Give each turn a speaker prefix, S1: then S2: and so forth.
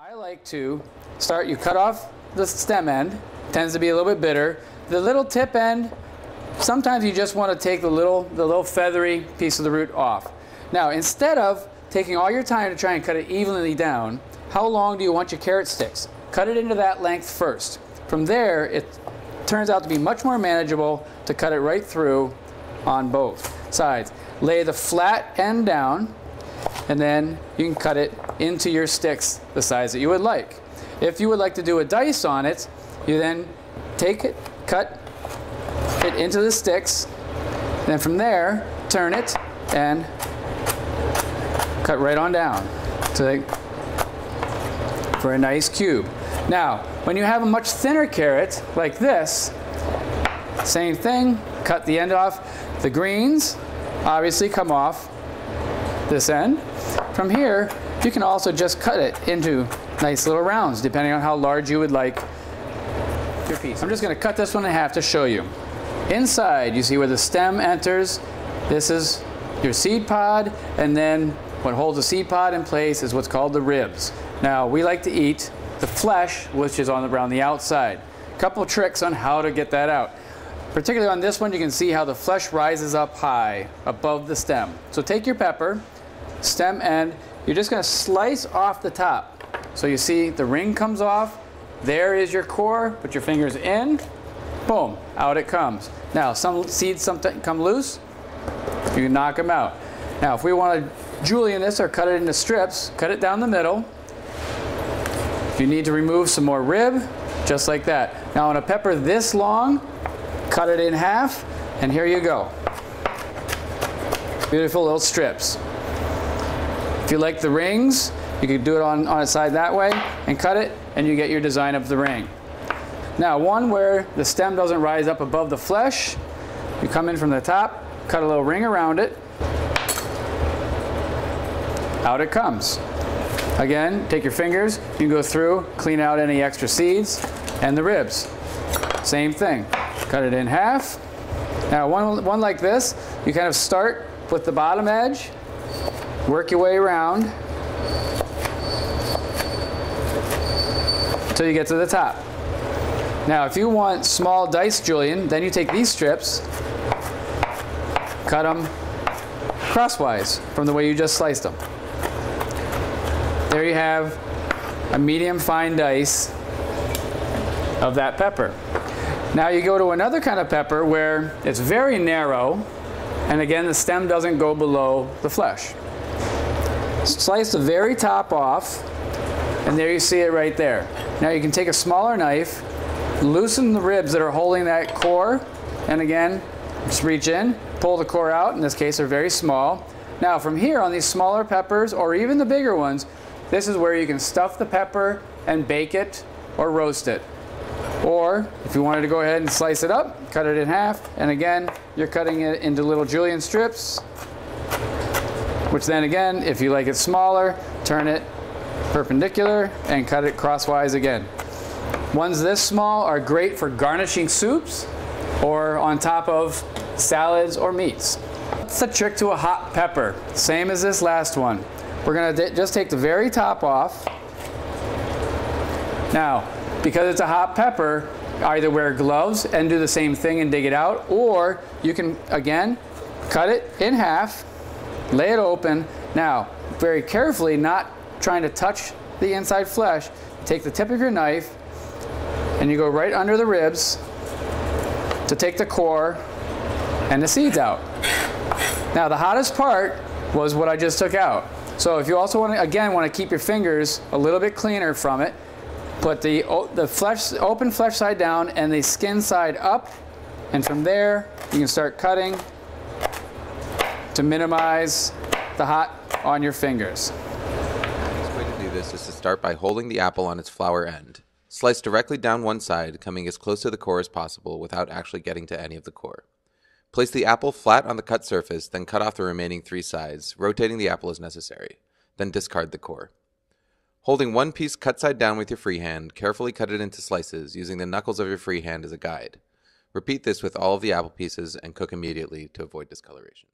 S1: I like to start, you cut off the stem end, tends to be a little bit bitter. The little tip end, sometimes you just want to take the little feathery piece of the root off. Now, instead of taking all your time to try and cut it evenly down, how long do you want your carrot sticks? Cut it into that length first. From there, it turns out to be much more manageable to cut it right through on both sides. Lay the flat end down, and then you can cut it into your sticks the size that you would like. If you would like to do a dice on it, you then take it, cut it into the sticks, then from there, turn it and cut right on down for a nice cube. Now, when you have a much thinner carrot like this, same thing, cut the end off. The greens obviously come off this end. From here, you can also just cut it into nice little rounds, depending on how large you would like your piece. I'm just going to cut this one in half to show you. Inside, you see where the stem enters. This is your seed pod, and then what holds the seed pod in place is what's called the ribs. Now, we like to eat the flesh, which is around the outside. A couple of tricks on how to get that out. Particularly on this one, you can see how the flesh rises up high above the stem. So take your pepper, stem end, you're just going to slice off the top. So you see the ring comes off, there is your core, put your fingers in, boom, out it comes. Now, some seeds sometimes come loose, you can knock them out. Now, if we want to julienne this or cut it into strips, cut it down the middle. If you need to remove some more rib, just like that. Now, on a pepper this long, cut it in half, and here you go. Beautiful little strips. If you like the rings, you could do it on its side that way and cut it, and you get your design of the ring. Now, one where the stem doesn't rise up above the flesh, you come in from the top, cut a little ring around it, out it comes. Again, take your fingers, you can go through, clean out any extra seeds, and the ribs. Same thing, cut it in half. Now, one like this, you kind of start with the bottom edge, work your way around until you get to the top. Now, if you want small dice julienne, then you take these strips, cut them crosswise from the way you just sliced them. There you have a medium fine dice of that pepper. Now you go to another kind of pepper where it's very narrow, and again, the stem doesn't go below the flesh. Slice the very top off, and there you see it right there. Now you can take a smaller knife, loosen the ribs that are holding that core, and again, just reach in, pull the core out. In this case, they're very small. Now from here, on these smaller peppers, or even the bigger ones, this is where you can stuff the pepper and bake it or roast it. Or if you wanted to go ahead and slice it up, cut it in half, and again, you're cutting it into little julienne strips, which then again, if you like it smaller, turn it perpendicular and cut it crosswise again. Ones this small are great for garnishing soups or on top of salads or meats. That's the trick to a hot pepper, same as this last one. We're going to just take the very top off. Now, because it's a hot pepper, either wear gloves and do the same thing and dig it out, or you can, again, cut it in half, lay it open. Now, very carefully, not trying to touch the inside flesh, take the tip of your knife, and you go right under the ribs to take the core and the seeds out. Now, the hottest part was what I just took out. So if you also want to keep your fingers a little bit cleaner from it, put the open flesh side down and the skin side up, and from there you can start cutting to minimize the hot on your fingers.
S2: The best way to do this is to start by holding the apple on its flower end. Slice directly down one side, coming as close to the core as possible without actually getting to any of the core. Place the apple flat on the cut surface, then cut off the remaining 3 sides, rotating the apple as necessary. Then discard the core. Holding one piece cut side down with your free hand, carefully cut it into slices, using the knuckles of your free hand as a guide. Repeat this with all of the apple pieces and cook immediately to avoid discoloration.